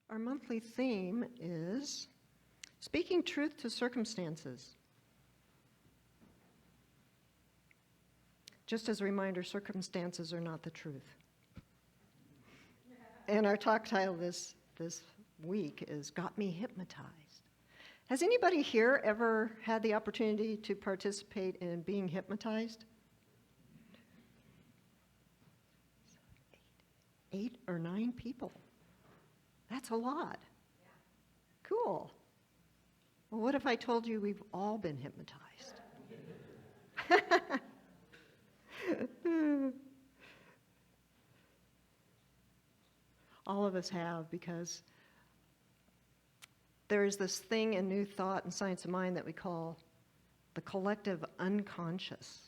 Our monthly theme is speaking truth to circumstances. Just as a reminder, circumstances are not the truth. And our talk title this week is Got Me Hypnotized. Has anybody here ever had the opportunity to participate in being hypnotized? 8 or 9 people. That's a lot. Cool. Well, what if I told you we've all been hypnotized? All of us have, because there is this thing in New Thought and Science of Mind that we call the collective unconscious.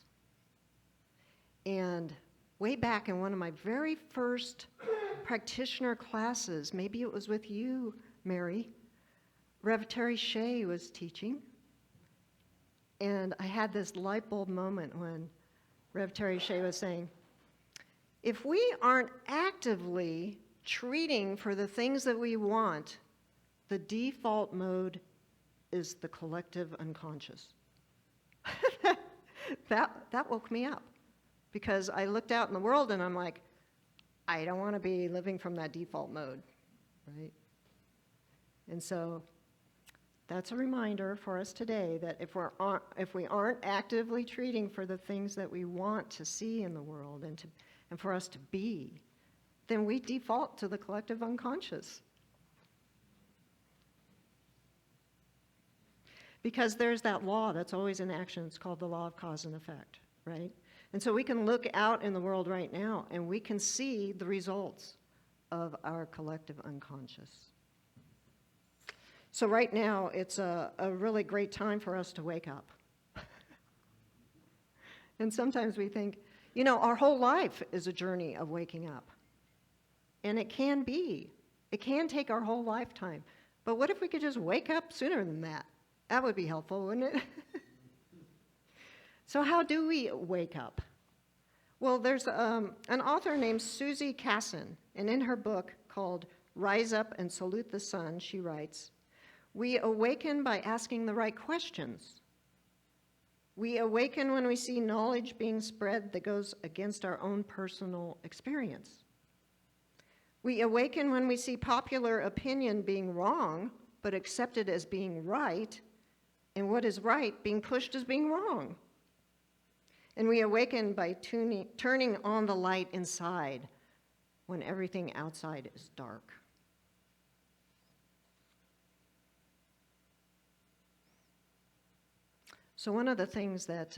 And way back in one of my very first practitioner classes, maybe it was with you, Mary, Rev. Terry Shea was teaching. And I had this light bulb moment when Rev. Terry Shea was saying, if we aren't actively treating for the things that we want, the default mode is the collective unconscious. That woke me up, because I looked out in the world and I'm like, I don't want to be living from that default mode, right? And so that's a reminder for us today that if we aren't actively treating for the things that we want to see in the world and for us to be, then we default to the collective unconscious. Because there's that law that's always in action. It's called the law of cause and effect, right? And so we can look out in the world right now and we can see the results of our collective unconscious. So right now, it's a really great time for us to wake up. And sometimes we think, our whole life is a journey of waking up. And it can be. It can take our whole lifetime. But what if we could just wake up sooner than that? That would be helpful, wouldn't it? So how do we wake up? Well, there's an author named Susie Casson, and in her book called Rise Up and Salute the Sun, she writes, we awaken by asking the right questions. We awaken when we see knowledge being spread that goes against our own personal experience. We awaken when we see popular opinion being wrong, but accepted as being right, and what is right being pushed as being wrong. And we awaken by turning on the light inside when everything outside is dark. So one of the things that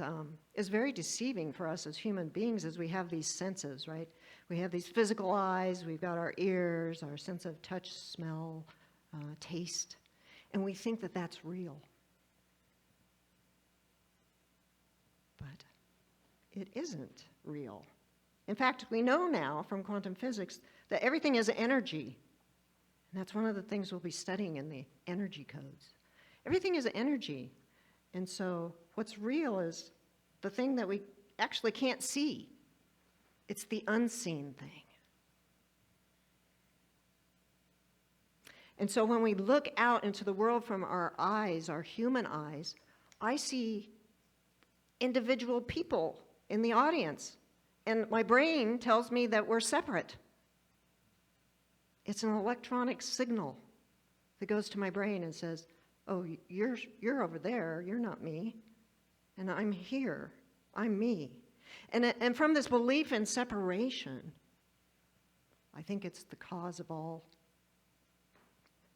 is very deceiving for us as human beings is we have these senses, right? We have these physical eyes, we've got our ears, our sense of touch, smell, taste, and we think that that's real. But it isn't real. In fact, we know now from quantum physics that everything is energy. And that's one of the things we'll be studying in the energy codes. Everything is energy. And so what's real is the thing that we actually can't see. It's the unseen thing. And so when we look out into the world from our eyes, our human eyes, I see individual people in the audience. And my brain tells me that we're separate. It's an electronic signal that goes to my brain and says, oh, you're over there, you're not me. And I'm here, I'm me. And from this belief in separation, I think it's the cause of all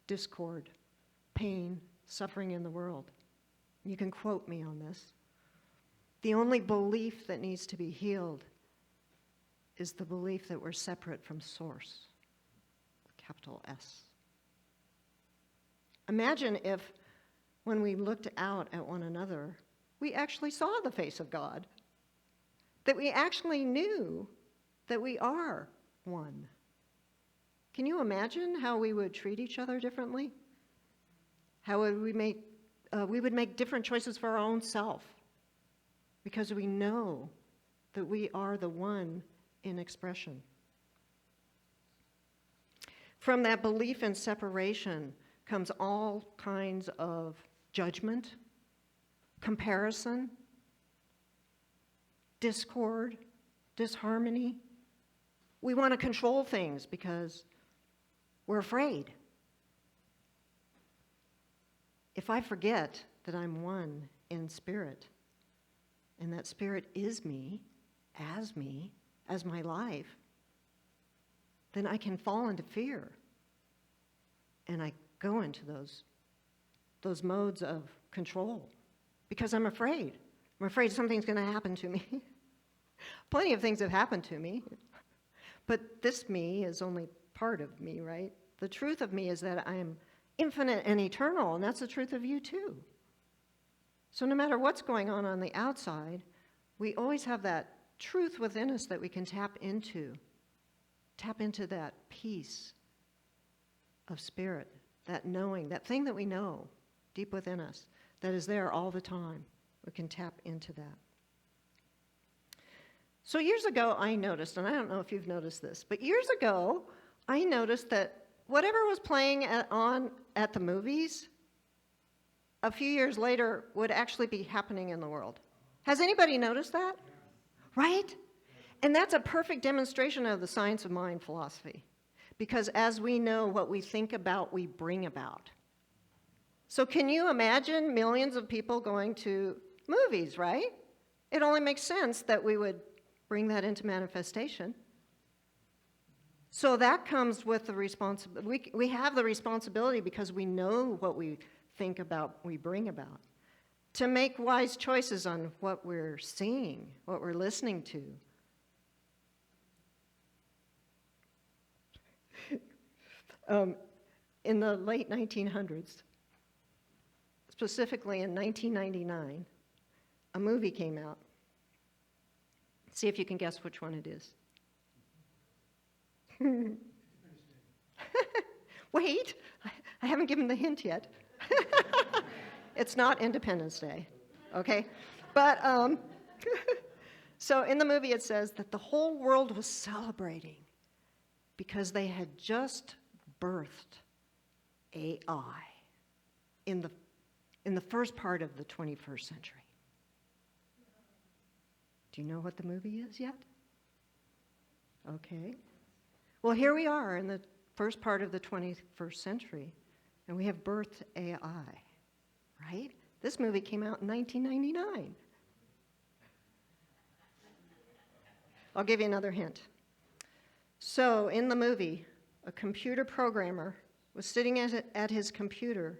discord, pain, suffering in the world. You can quote me on this. The only belief that needs to be healed is the belief that we're separate from Source, capital S. Imagine if, when we looked out at one another, we actually saw the face of God, that we actually knew that we are one. Can you imagine how we would treat each other differently? How would we would make different choices for our own self, because we know that we are the one in expression. From that belief in separation comes all kinds of judgment, comparison, discord, disharmony. We want to control things because we're afraid. If I forget that I'm one in spirit, and that spirit is me, as my life, then I can fall into fear. And I go into those modes of control because I'm afraid. I'm afraid something's going to happen to me. Plenty of things have happened to me. But this me is only part of me, right? The truth of me is that I am infinite and eternal, and that's the truth of you too. So no matter what's going on the outside, we always have that truth within us that we can tap into that peace of spirit, that knowing, that thing that we know deep within us, that is there all the time. We can tap into that. So years ago, I noticed, and I don't know if you've noticed this, but years ago, I noticed that whatever was playing at the movies, a few years later would actually be happening in the world. Has anybody noticed that? Right? And that's a perfect demonstration of the science of mind philosophy. Because as we know, what we think about, we bring about. So can you imagine millions of people going to movies, right? It only makes sense that we would bring that into manifestation. So that comes with the responsibility. We have the responsibility because we know what we think about, we bring about, to make wise choices on what we're seeing, what we're listening to. In the late 1900s, specifically in 1999, a movie came out. See if you can guess which one it is. Wait, I haven't given the hint yet. It's not Independence Day, okay? But, so in the movie it says that the whole world was celebrating because they had just birthed AI in the first part of the 21st century. Do you know what the movie is yet? Okay. Well, here we are in the first part of the 21st century, and we have birthed AI, right? This movie came out in 1999. I'll give you another hint. So in the movie, a computer programmer was sitting at his computer,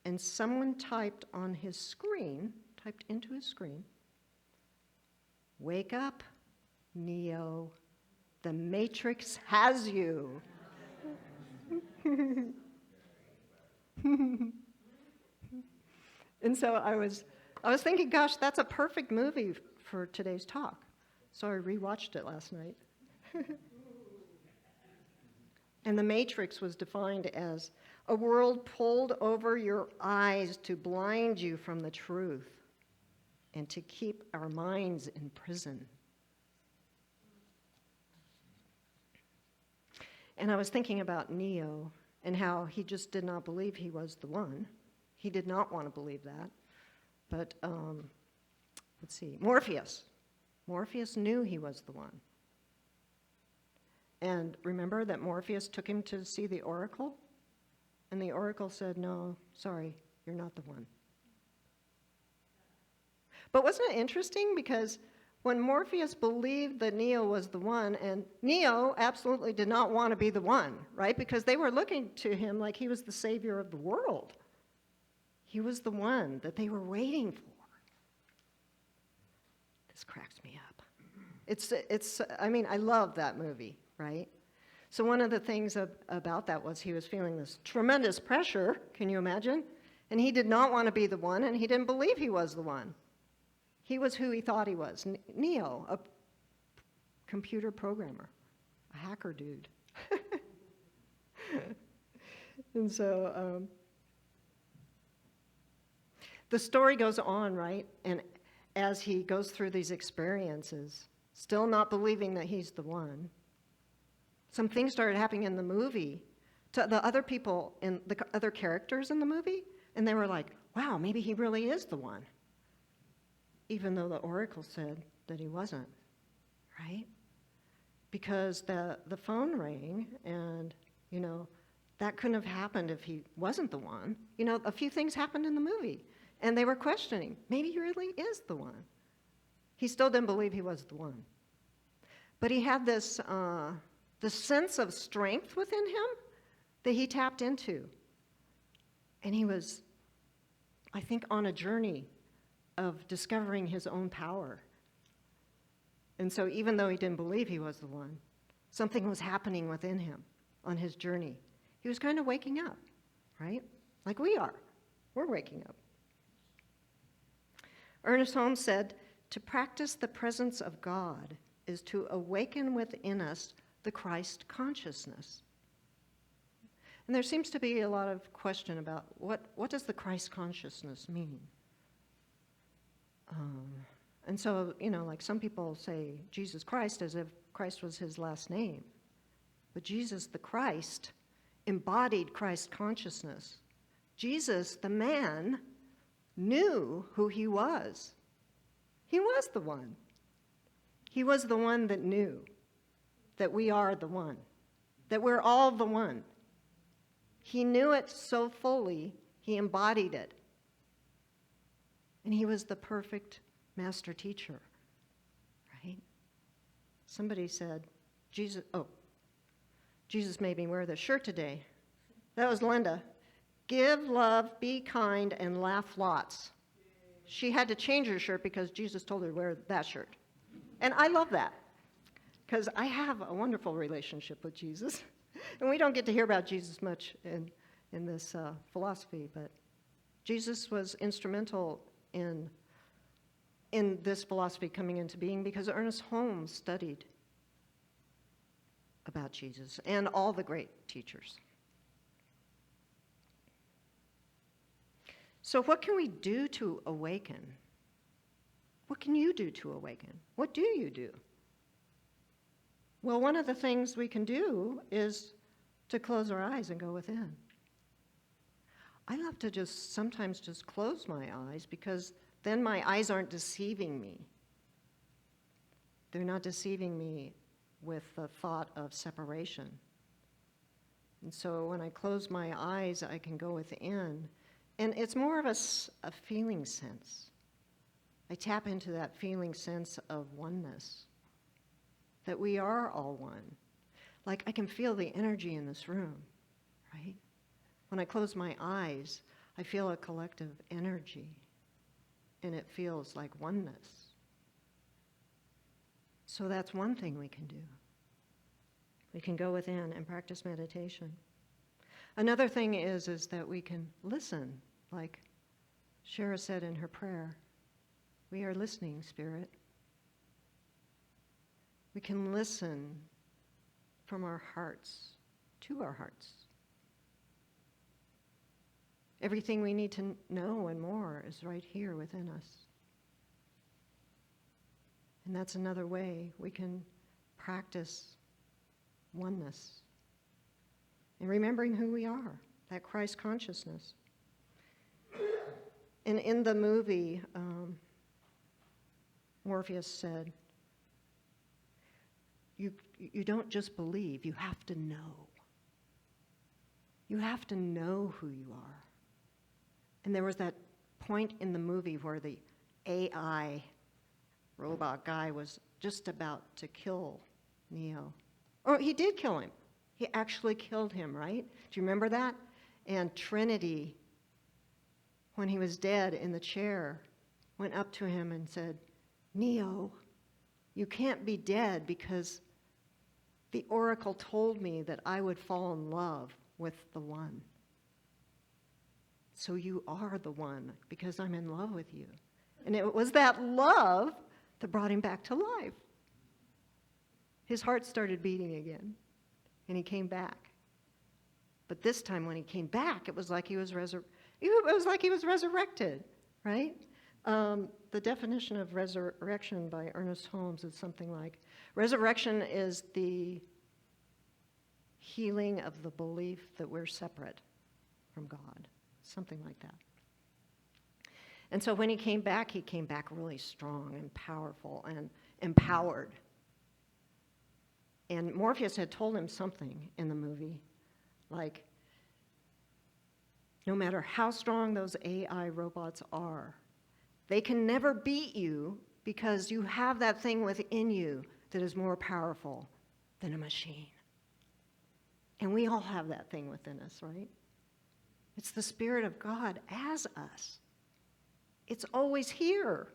and someone typed into his screen, "Wake up, Neo. The Matrix has you." And so I was thinking, gosh, that's a perfect movie for today's talk. So I rewatched it last night. And the Matrix was defined as a world pulled over your eyes to blind you from the truth and to keep our minds in prison. And I was thinking about Neo and how he just did not believe he was the one. He did not want to believe that. But, let's see, Morpheus. Morpheus knew he was the one. And remember that Morpheus took him to see the oracle? And the oracle said, "No, sorry, you're not the one." But wasn't it interesting? Because when Morpheus believed that Neo was the one, and Neo absolutely did not want to be the one, right? Because they were looking to him like he was the savior of the world. He was the one that they were waiting for. This cracks me up. I love that movie, right? So one of the things about that was he was feeling this tremendous pressure, can you imagine? And he did not want to be the one, and he didn't believe he was the one. He was who he thought he was, Neo, a computer programmer, a hacker dude. And so the story goes on, right? And as he goes through these experiences, still not believing that he's the one, some things started happening in the movie to the other people, in the other characters in the movie, and they were like, wow, maybe he really is the one, even though the oracle said that he wasn't, right? Because the phone rang, and, that couldn't have happened if he wasn't the one. A few things happened in the movie, and they were questioning, maybe he really is the one. He still didn't believe he was the one. But he had this sense of strength within him that he tapped into. And he was, I think, on a journey of discovering his own power. And so even though he didn't believe he was the one, something was happening within him on his journey. He was kind of waking up, right? Like we are. We're waking up. Ernest Holmes said, "To practice the presence of God is to awaken within us the Christ consciousness." And there seems to be a lot of question about what does the Christ consciousness mean? And so, like some people say Jesus Christ as if Christ was his last name. But Jesus the Christ embodied Christ consciousness. Jesus, the man, knew who he was. He was the one. He was the one that knew that we are the one, that we're all the one. He knew it so fully, he embodied it. And he was the perfect master teacher, right? Somebody said, Jesus made me wear this shirt today. That was Linda. Give, love, be kind, and laugh lots. She had to change her shirt because Jesus told her to wear that shirt. And I love that, because I have a wonderful relationship with Jesus. And we don't get to hear about Jesus much in this philosophy, but Jesus was instrumental in this philosophy coming into being because Ernest Holmes studied about Jesus and all the great teachers. So what can we do to awaken? What can you do to awaken? What do you do? Well, one of the things we can do is to close our eyes and go within. I love to sometimes just close my eyes because then my eyes aren't deceiving me. They're not deceiving me with the thought of separation. And so when I close my eyes, I can go within. And it's more of a feeling sense. I tap into that feeling sense of oneness, that we are all one. Like I can feel the energy in this room, right? When I close my eyes, I feel a collective energy, and it feels like oneness. So that's one thing we can do. We can go within and practice meditation. Another thing is that we can listen, like Shara said in her prayer. We are listening, Spirit. We can listen from our hearts to our hearts. Everything we need to know and more is right here within us. And that's another way we can practice oneness and remembering who we are, that Christ consciousness. And in the movie, Morpheus said, you don't just believe, you have to know. You have to know who you are. And there was that point in the movie where the AI robot guy was just about to kill Neo. Or he did kill him. He actually killed him, right? Do you remember that? And Trinity, when he was dead in the chair, went up to him and said, Neo, you can't be dead because the oracle told me that I would fall in love with the one. So you are the one because I'm in love with you. And it was that love that brought him back to life. His heart started beating again, and he came back. But this time when he came back, it was like he was resurrected, right? The definition of resurrection by Ernest Holmes is something like, resurrection is the healing of the belief that we're separate from God, something like that. And so when he came back really strong and powerful and empowered. And Morpheus had told him something in the movie, like, no matter how strong those AI robots are, they can never beat you because you have that thing within you that is more powerful than a machine. And we all have that thing within us, right? It's the Spirit of God as us. It's always here.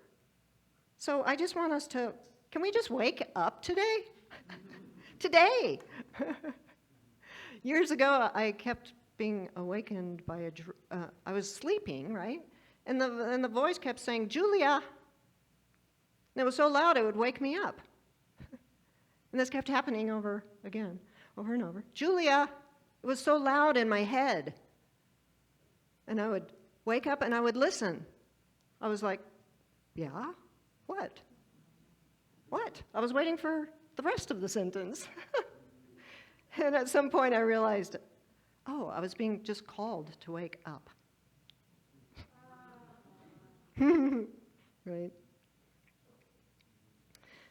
So I just want us to, can we just wake up today? Today! Years ago, I kept being awakened by I was sleeping, right? And the voice kept saying, Julia! And it was so loud it would wake me up. And this kept happening over and over. Julia! It was so loud in my head. And I would wake up and I would listen. I was like, yeah? What? What? I was waiting for the rest of the sentence. And at some point I realized, oh, I was being just called to wake up. Right?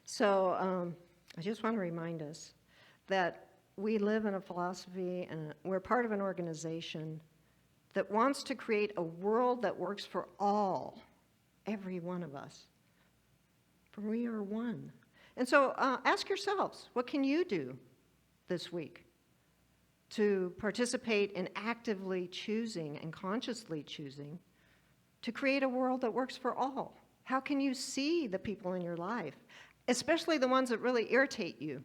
So I just want to remind us that we live in a philosophy and we're part of an organization that wants to create a world that works for all, every one of us. For we are one. And so ask yourselves, what can you do this week to participate in actively choosing and consciously choosing to create a world that works for all? How can you see the people in your life, especially the ones that really irritate you?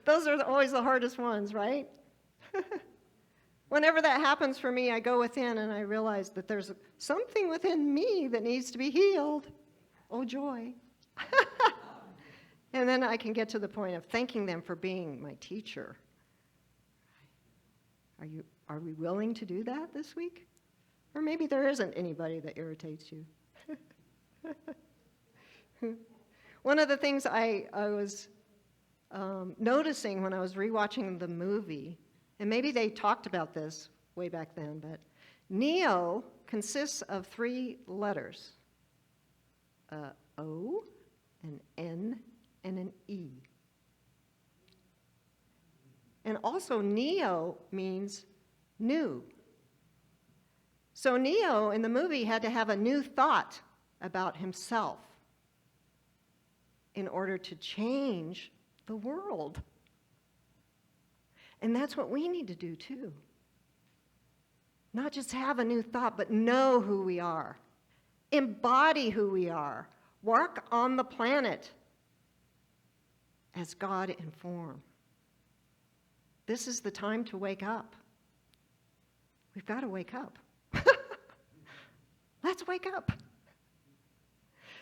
Those are always the hardest ones, right? Whenever that happens for me, I go within and I realize that there's something within me that needs to be healed. Oh, joy. And then I can get to the point of thanking them for being my teacher. Are we willing to do that this week? Or maybe there isn't anybody that irritates you. One of the things I was noticing when I was rewatching the movie, and maybe they talked about this way back then, but Neo consists of 3 letters, O, an N, and an E. And also Neo means new. So Neo in the movie had to have a new thought about himself in order to change the world. And that's what we need to do too. Not just have a new thought, but know who we are. Embody who we are. Walk on the planet as God in form. This is the time to wake up. We've got to wake up. Let's wake up.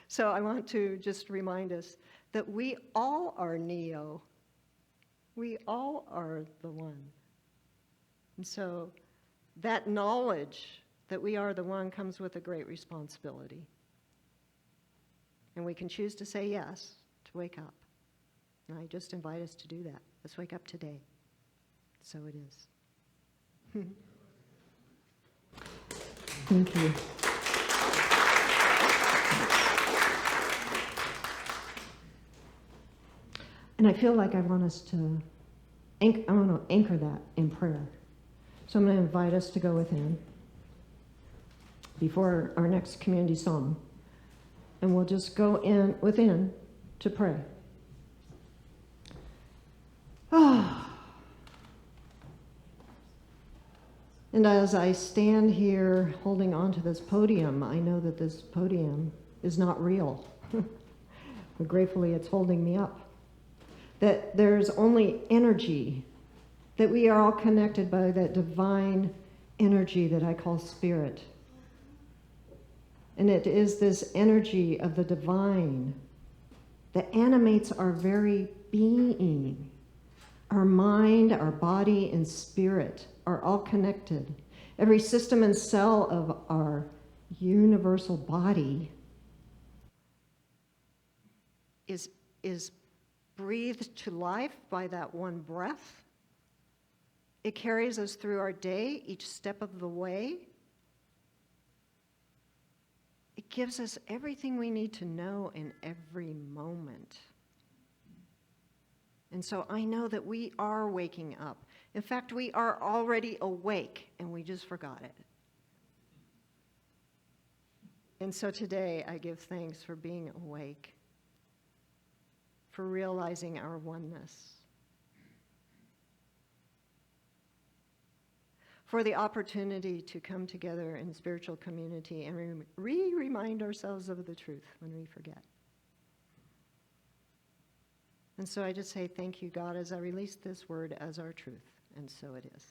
So I want to just remind us that we all are Neo. We all are the one. And so that knowledge that we are the one comes with a great responsibility. And we can choose to say yes, to wake up. And I just invite us to do that. Let's wake up today. So it is. Thank you. And I feel like I want us to anchor that in prayer. So I'm going to invite us to go within before our next community song. And we'll just go within to pray. And as I stand here holding on to this podium, I know that this podium is not real. But gratefully it's holding me up. That there's only energy, that we are all connected by that divine energy that I call spirit. And it is this energy of the divine that animates our very being. Our mind, our body, and spirit are all connected. Every system and cell of our universal body is breathed to life by that one breath It carries us through our day, each step of the way. It gives us everything we need to know in every moment. And so I know that we are waking up. In fact, we are already awake, and we just forgot it. And so today I give thanks for being awake, for realizing our oneness, for the opportunity to come together in spiritual community and remind ourselves of the truth when we forget. And so I just say thank you, God, as I release this word as our truth, and so it is.